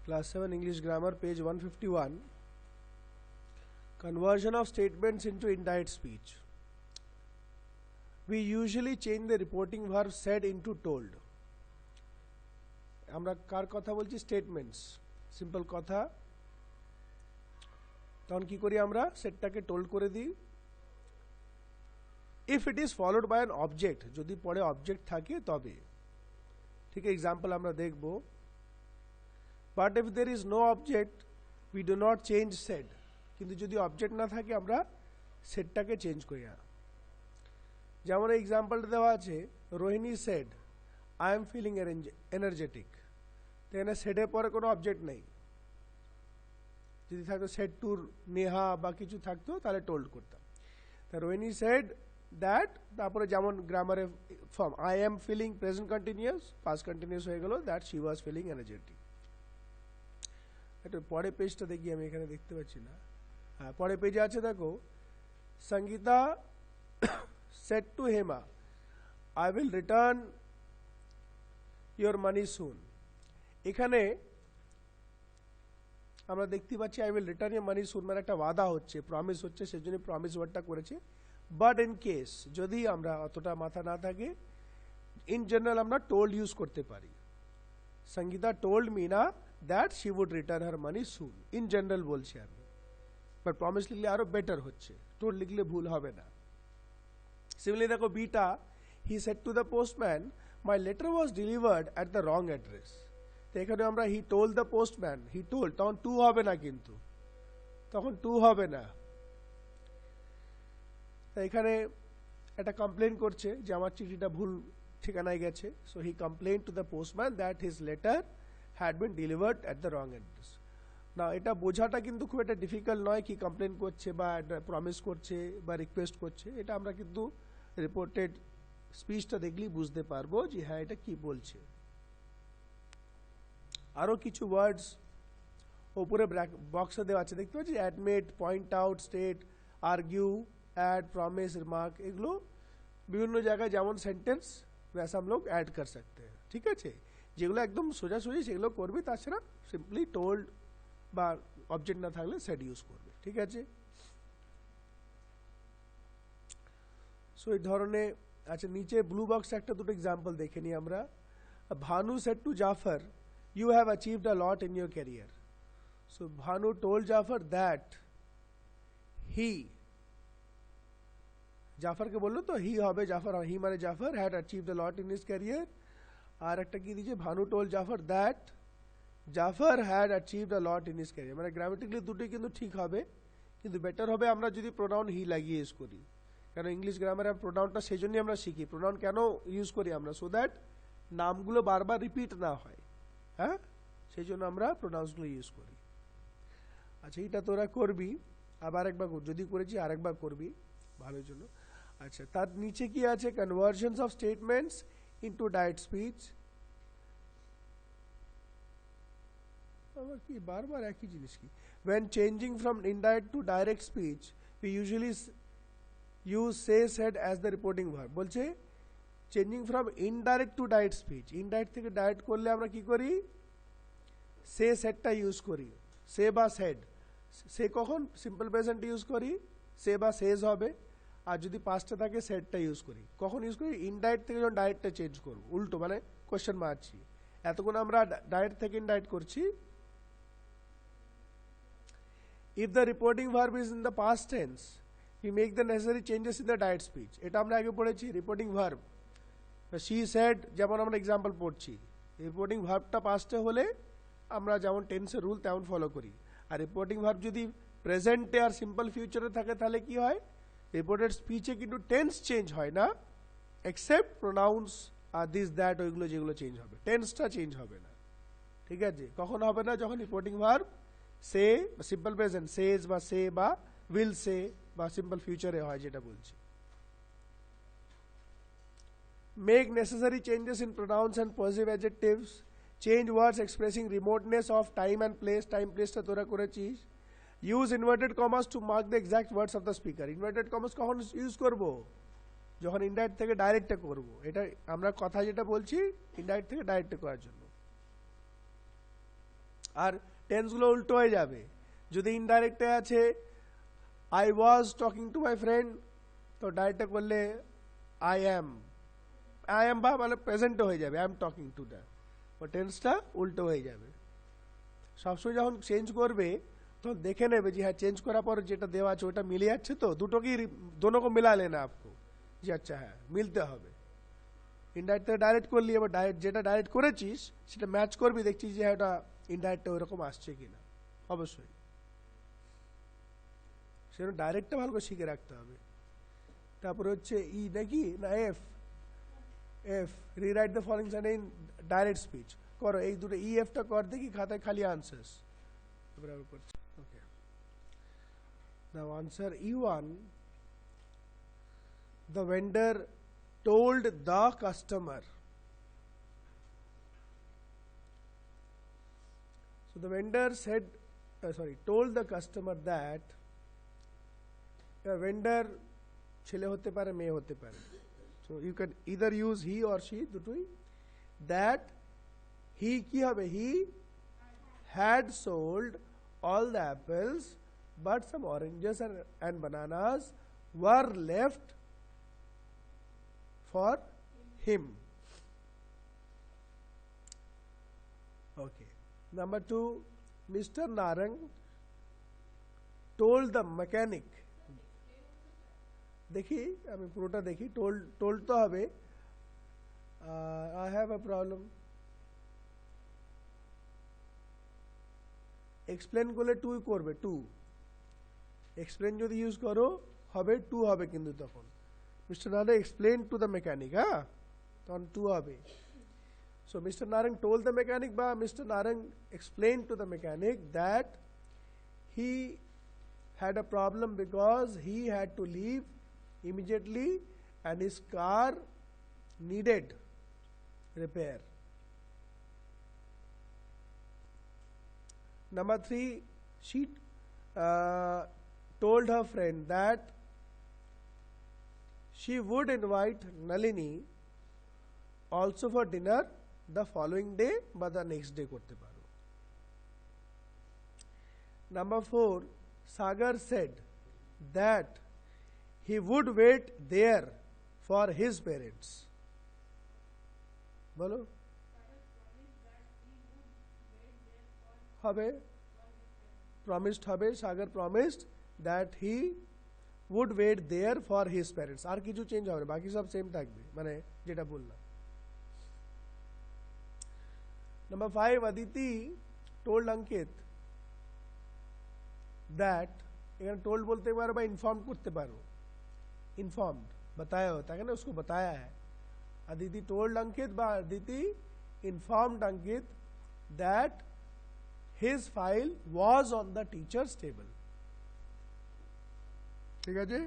Class 7 English Grammar, page 151. Conversion of statements into indirect speech. We usually change the reporting verb said into told. আমরা কার কথা বলছি? Statements, simple কথা। তখন কি করি আমরা? সেটটাকে টোল্ড করে দিই। If it is followed by an object, যদি পরে অবজেক্ট থাকে তবে। ঠিক এক্সাম্পল আমরা দেখব। But if there is no object we do not change said, কিন্তু যদি অবজেক্ট না থাকে আমরা সেটটাকে চেঞ্জ করি না। যেমন এই এক্সাম্পলটা দেওয়া আছে, Rohini said I am feeling energetic. তো এখানে সেডের পরে কোনো অবজেক্ট নেই। যদি থাকতো সেড টুর নেহা বা কিছু থাকতো তাহলে টোল্ড করতাম। তা রোহিণী সেড দ্যাট, তারপরে যেমন গ্রামারে form I am feeling present continuous, past continuous হয়ে গেল that she was feeling energetic. একটু পরে পেজটা দেখি, আমি এখানে দেখতে পাচ্ছি না। হ্যাঁ, পরে পেজে আছে, দেখো। Sangeeta said to Hema, I will return your money soon. এখানে আমরা দেখতে পাচ্ছি I will return your money soon মানে একটা ওয়াদা হচ্ছে, প্রমিস হচ্ছে, সেজন্য প্রমিস ওয়ার্ডটা করেছে। বাট ইন কেস যদি আমরা অতটা মাথা না থাকে, ইন জেনারেল আমরা টোল্ড ইউজ করতে পারি। সঙ্গীতা টোল্ড মি না that she would return her money soon, in general বলছি আমি। বাট প্রমিস লিখলে আরো বেটার হচ্ছে, টোল্ড লিখলে ভুল হবে না। Similarly, দেখো beta, he said to the postman, my letter was delivered at the wrong address. তো এখানে আমরা he told the postman, he told, তখন টু হবে না, কিন্তু তখন টু হবে না। তো এখানে একটা কমপ্লেন করছে যে আমার চিঠিটা ভুল ঠিকানায় গেছে। So he complained to the postman that his letter had been delivered at the wrong address. না, এটা বোঝাটা কিন্তু খুব একটা ডিফিকাল্ট নয়, কি কমপ্লেন করছে বা প্রমিস করছে বা রিকোয়েস্ট করছে। এটা আমরা কিন্তু রিপোর্টেড স্পিচটা দেখলেই বুঝতে পারবো যে হ্যাঁ এটা কি বলছে। আরো কিছু ওয়ার্ডস উপরে বক্সে দেওয়া আছে, দেখতে পাচ্ছি admit, point out, state, argue, add, promise, remark, এগুলো বিভিন্ন জায়গায় যেমন সেন্টেন্স वैसा हम लोग ऐड कर सकते हैं। ঠিক আছে, যেগুলো একদম সোজাসুজি সেগুলো করবে, তাছাড়া সিম্পলি টোল্ড বা অবজেক্ট না থাকলে সেড ইউজ করবে। ঠিক আছে, সো এই ধরনের আচ্ছা নিচে ব্লু বক্স একটা দুটো এক্সাম্পল দেখে নিই আমরা। Bhanu said to Jafar, you have achieved a lot in your career. So Bhanu told Jafar that he, জাফরকে বললো তো হি হবে, জাফর, হি মানে Jafar, had achieved a lot in his career. আর একটা কি দিয়েছে, Bhanu told Jafar that Jafar had achieved a lot in his career. মানে গ্রামেটিক্যালি দুটোই কিন্তু ঠিক হবে, কিন্তু বেটার হবে আমরা যদি প্রোনাউন হি লাগিয়ে ইউজ করি। কারণ ইংলিশ গ্রামারে প্রোনাউনটা সেই জন্যই আমরা শিখি। প্রোনাউন কেন ইউজ করি আমরা? সো দ্যাট নামগুলো বারবার রিপিট না হয়। হ্যাঁ, সেই জন্য আমরা প্রোনাউন্সগুলো ইউজ করি। আচ্ছা, এটা তোরা করবি, আবার একবার যদি করেছি আরেকবার করবি ভালোর জন্য। আচ্ছা, তার নিচে কি আছে? Conversions of statements into direct speech. আবার কি বারবার একই জিনিস কি? when changing from indirect to direct speech we usually use say, said as the reporting verb. বলছে changing from indirect to direct speech, indirect থেকে ডাইরেক্ট করলে আমরা কি করি? সে সেডটা ইউজ করি, সে বা সেড। সে কখন? সিম্পল প্রেজেন্ট ইউজ করি, সে বা সেজ হবে। আর যদি পাস্টে থাকে সেডটা ইউজ করি। কখন ইউজ করি? ইনডাইরেক্ট থেকে যখন ডাইরেক্টটা চেঞ্জ করব, উল্টো মানে কোয়েশ্চেন মারছি। এতক্ষণ আমরা ডাইরেক্ট থেকে ইনডাইরেক্ট করছি। If the reporting verb is in the past tense, we make the necessary changes in the direct speech. এটা আমরা আগে পড়েছি, রিপোর্টিং ভার্ব। she said যেমন আমরা এক্সাম্পল পড়ছি, রিপোর্টিং ভার্বটা পাস্টে হলে আমরা যেমন টেন্সের রুল তেমন ফলো করি। আর রিপোর্টিং ভার্ব যদি প্রেজেন্টে আর সিম্পল ফিউচারে থাকে তাহলে কি হয়? রিপোর্টেড স্পিচে কিন্তু টেন্স চেঞ্জ হয় না, except pronouns are this that, ওইগুলো যেগুলো চেঞ্জ হবে, টেন্সটা চেঞ্জ হবে না। ঠিক আছে, কখন হবে না? যখন রিপোর্টিং ভার্ব সে সিম্পল প্রেজেন্ট সেজ বা সে বা উইল সে বা সিম্পল ফিউচারে হয়, যেটা বলছি। Make necessary changes in pronouns and positive adjectives, change words expressing remoteness of time and place, time প্লেসটা তোরা করেছিস। Use inverted commas to mark the exact words of the speaker. Inverted commas কখন use করব? যখন indirect থেকে ডাইরেক্টে করব। এটা আমরা কথা যেটা বলছি ইনডাইরেক্ট থেকে ডাইরেক্টে করার জন্য। আর টেন্সগুলো উল্টো হয়ে যাবে। যদি ইনডাইরেক্টে আছে I was talking to my friend, তো ডাইরেক্টে করলে আই অ্যাম বা মানে প্রেজেন্টও হয়ে যাবে, I am talking to the, ও টেন্সটা উল্টো হয়ে যাবে। সবসময় যখন চেঞ্জ করবে তখন দেখে নেবে যে হ্যাঁ চেঞ্জ করার পর যেটা দেওয়া আছে ওটা মিলে যাচ্ছে, তো দুটোকেই दोनों को मिला लेना आपको যে আচ্ছা হ্যাঁ মিলতে হবে। ইনডাইরেক্ট থেকে ডাইরেক্ট করলি, এবার ডাইরেক্ট যেটা ডাইরেক্ট করেছিস সেটা ম্যাচ করবি, দেখছিস যে হ্যাঁ ওটা ইনডাইরেক্টে ওইরকম আসছে কিনা। অবশ্যই সেটা ডাইরেক্টটা ভালো করে শিখে রাখতে হবে। তারপরে হচ্ছে ই নাকি না F, rewrite the following sentence in direct speech. করো এই দুটো ই এফটা কর দেখি খাতায় খালি answers. Okay, now answer E1, the vendor told the customer. So the vendor said, told the customer that, vendor ছেলে হতে পারে মেয়ে হতে পারে, so you can either use he or she, দুটোই। that he কি হবে, he had sold all the apples but some oranges and bananas were left for him. Okay, number 2, Mr. Narang told the mechanic, দেখি আমি পুরোটা দেখি। Told তো হবে, I have a problem, explain করলে টু করবে, টু এক্সপ্লেন যদি use করো হবে টু হবে, কিন্তু তখন mister Narang explain to the mechanic, হ্যাঁ তখন টু হবে। So mister Narang told the mechanic বা mister Narang explain to the mechanic that he had a problem because he had to leave immediately and his car needed repair. Number 3, she told her friend that she would invite Nalini also for dinner the following day বা the next day করতে পারো। Number 4, Sagar said that he would wait there for his parents. বলো হবে, promised হবে, Sagar promised that he would wait there for his parents, আর কিছু change হবে না, বাকি সব সেম থাকবে, মানে যেটা বললাম। Number 5, Aditi told Ankit that, এখানে told বলতে পারো বা ইনফর্ম করতে পারো, इन्फॉर्म्ड बताया होता है ना, उसको बताया है। अदिति टोल्ड अंकित बा Aditi informed Ankit that his file was on the teachers table. ठीक है जी,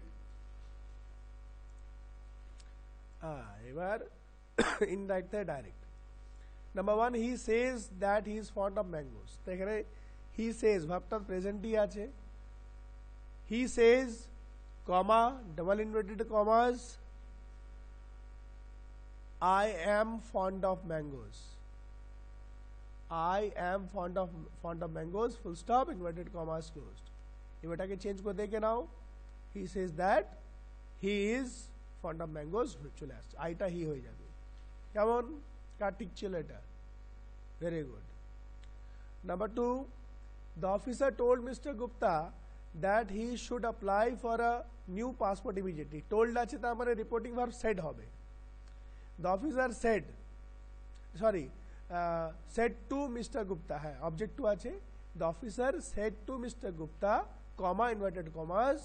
এবার ইনডাইরেক্ট থেকে direct. Number 1, he says that he is fond of mangoes, তো এখানে হি সেজ ভাবটা প্রেজেন্টই আছে, হি সেজ comma, double inverted commas, I am fond of mangoes, I am fond of mangoes, full stop, inverted commas closed। এবারটাকে change করে দেখে নাও, he says that he is fond of mangoes, চলে আসছে, আইটা হি হয়ে যাবে। কেমন, কার ঠিক ছিল এটা? Very good. Number 2, the officer told Mr. Gupta that he should apply for a new passport immediately। told আছে তার মানে রিপোর্টিং ভার্ব said হবে। the officer said, sorry, said to Mr. Gupta, হ্যাঁ অবজেক্ট টু আছে, the officer said to Mr. Gupta, comma, inverted commas,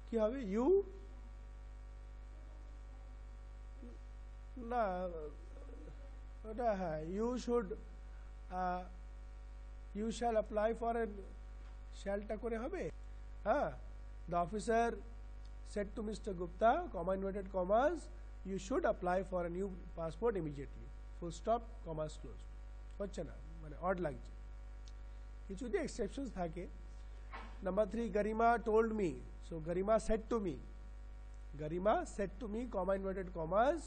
কি হবে, you না ওটা হ্যাঁ, you should you shall apply for a shallটা করে হবে, হ্যাঁ। the officer said to Mr. Gupta, comma, inverted commas, you should apply for a new passport immediately, full stop, commas closed। হচ্ছে না, মানে অড লাগছে, কিছু যে এক্সেপশনস থাকে। Number 3, Garima told me, so Garima said to me, Garima said to me, comma, inverted commas,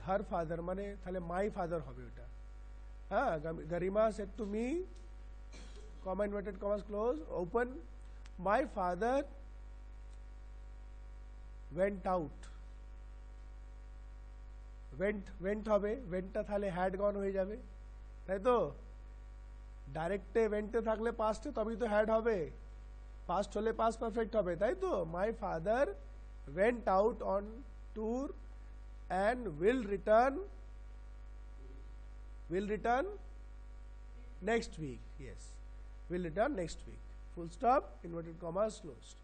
her father মানে তাহলে my father হবে ওটা। হ্যাঁ, Garima said to me, comma inverted commas close, open, my father went out, went হবে, wentটা তাহলে had gone হয়ে যাবে, তাই তো? ডাইরেক্টে wentে থাকলে পাস্টে তবেই তো had হবে, পাস্ট হলে পাস্ট পারফেক্ট হবে, তাই তো? মাই father went out on tour and will return next week. Yes, will return next week. Full stop, inverted commas closed.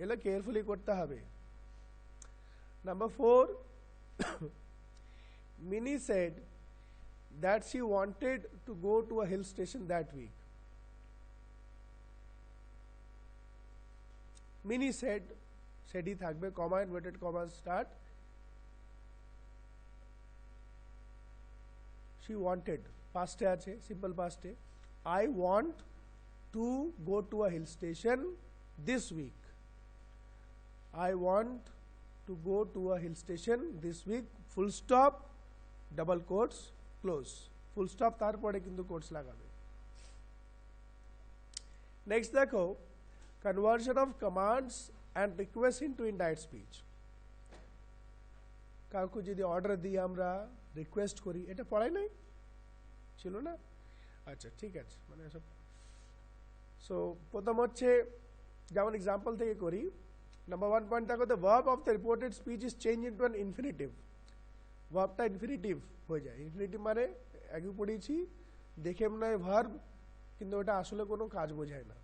এগুলো কেয়ারফুলি করতে হবে। Number 4, Minnie said that she wanted to go to a hill station that week. Minnie said ই থাকবে, comma inverted comma start, she wanted পাস্টে আছে, simple পাস্টে, I want to go to a hill station this week. I want to go to a hill station this week, full stop, double quotes, close. Full stop তারপরে কিন্তু quotes লাগাবে। Next দেখো, conversion of commands and requests into indirect speech. কাউকে যদি order দিই আমরা, request করি, এটা পড়াই নাই ছিল না? আচ্ছা ঠিক আছে, মানে সব। সো প্রথম হচ্ছে যেমন এক্সাম্পল থেকে করি, নাম্বার 1 পয়েন্ট দেখো, the verb of the reported speech is changed into an infinitive. ভার্বটা ইনফিনিটিভ হয়ে যায়। ইনফিনিটিভ মানে আগে পড়েছি, দেখে মনে হয় ভার্ব, কিন্তু ওটা আসলে কোনো কাজ বোঝায় না।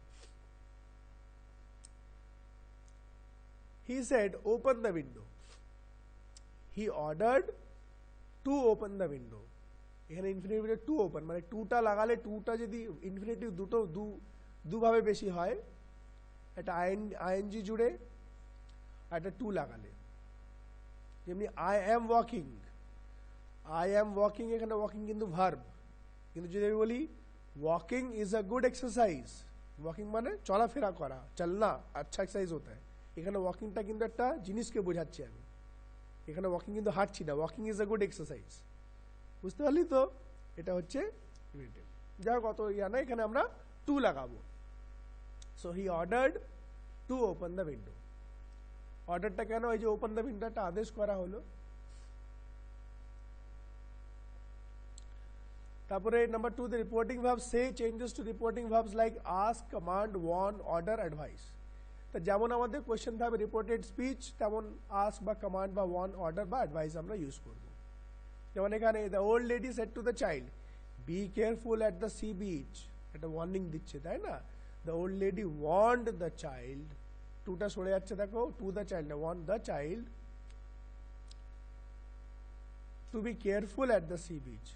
He said open the window. He ordered to open the window. এখানে ইনফিনিটিভে টু ওপেন, মানে টুটা লাগালে, টুটা যদি ইনফিনিটিভ দুভাবে বেশি হয়, একটা আইএনজি জুড়ে একটা টু লাগালে, যেমনি আই অ্যাম ওয়াকিং, এখানে ওয়াকিং কিন্তু ভার্ব, কিন্তু যদি আমি বলি walking is a good exercise, walking মানে চলাফেরা করা, চলনা আচ্ছা এক্সারসাইজ হতে হয়, এখানে ওয়াকিংটা কিন্তু একটা জিনিসকে বোঝাচ্ছি আমি, এখানে ওয়াকিং কিন্তু হাঁটছি না, walking is a good exercise, বুঝতে পারলি তো? এটা হচ্ছে ইনফিনিটিভ। যাই হোক, অত ইয়া না, এখানে আমরা টু লাগাবো। So he ordered to open the window. অর্ডারটা কেন? এই যে ওপেন দ্য উইন্ডো একটা আদেশ করা হলো। তারপরে number 2, the reporting verb say changes to reporting verbs like ask, command, warn, order, advise. তো যেমন আমাদের কোয়েশ্চেন থাকবে রিপোর্টেড স্পিচ, তেমন ask বা command বা warn, order বা advise আমরা ইউজ করব। যেমন এখানে the old lady said to the child, be careful at the sea beach. একটা ওয়ার্নিং দিচ্ছে, তাই না? the old lady warned the child, টুটা সরে যাচ্ছে দেখো, to the child না, warn the child to be careful at the sea beach.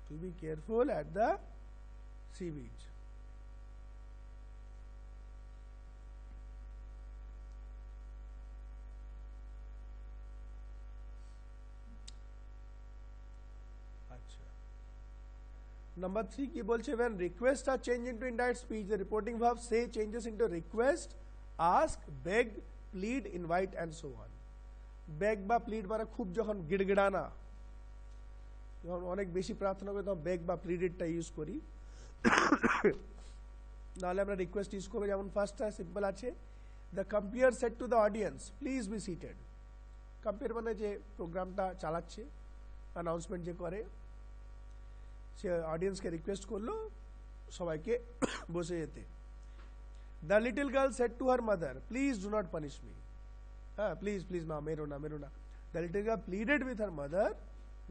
To be careful at the sea beach. আচ্ছা, নাম্বার 3 কি বলছে? when requests are changed into indirect speech, the reporting verb say changes into request, ask, beg, plead, invite and so on. beg বা plead মানে খুব যখন গিড়গিড়ানা, যখন অনেক বেশি প্রার্থনা করি তখন বেগ বা প্লিডেডটা ইউজ করি, নাহলে আমরা রিকোয়েস্ট ইউজ করবো। যেমন ফার্স্টটা সিম্পল আছে, the compere said to the audience please be seated. Compere মানে যে প্রোগ্রামটা চালাচ্ছে, অ্যানাউন্সমেন্ট যে করে, সে অডিয়েন্সকে রিকোয়েস্ট করলো সবাইকে বসে যেতে। The little girl said to her mother please do not punish me. হ্যাঁ, প্লিজ প্লিজ মা, মেরো না মেরো না। The little girl pleaded with her mother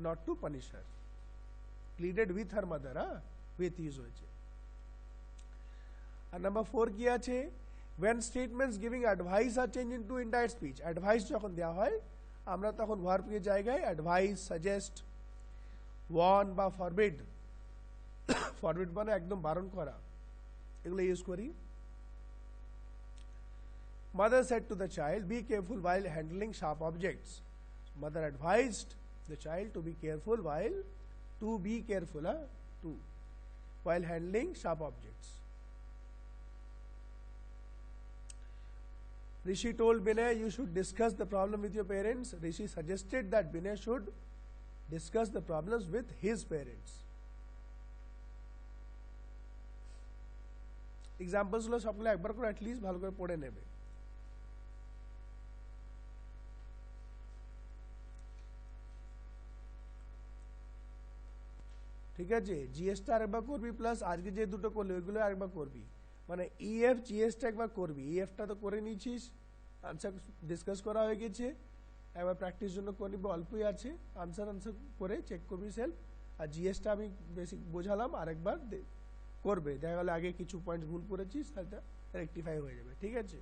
not to punish her. Pleaded with her mother, with use হয়েছে। আর number 4 কি আছে? when statements giving advice are changed into indirect speech. Advice যখন দেওয়া হয়, আমরা তখন ভার্বের জায়গায় অ্যাডভাইস, সাজেস্ট, ওয়ার্ন বা ফরবিড, ফরবিড মানে একদম বারণ করা, এগুলো ইউজ করি। mother said to the child be careful while handling sharp objects. mother advised the child to be careful while handling sharp objects. Rishi told Binay you should discuss the problem with your parents. Rishi suggested that Binay should discuss the problems with his parents. Examples গুলো সবগুলো একবার করে at least ভালো করে পড়ে নেবে। ঠিক আছে, জিএসটা আরেকবার করবি, প্লাস আজকে যে দুটো করলি ওইগুলো আরেকবার করবি, মানে ইএফ জিএসটা একবার করবি। ইএফটা তো করে নিয়েছিস, আনসার ডিসকাস করা হয়ে গেছে, একবার প্র্যাকটিস জন্য করে নিবি, অল্পই আছে, আনসার করে চেক করবি সেলফ। আর জিএসটা আমি বেসিক বোঝালাম, আরেকবার করবে, দেখা গেল আগে কিছু পয়েন্ট ভুল করেছিস, সেটা রেকটিফাই হয়ে যাবে। ঠিক আছে।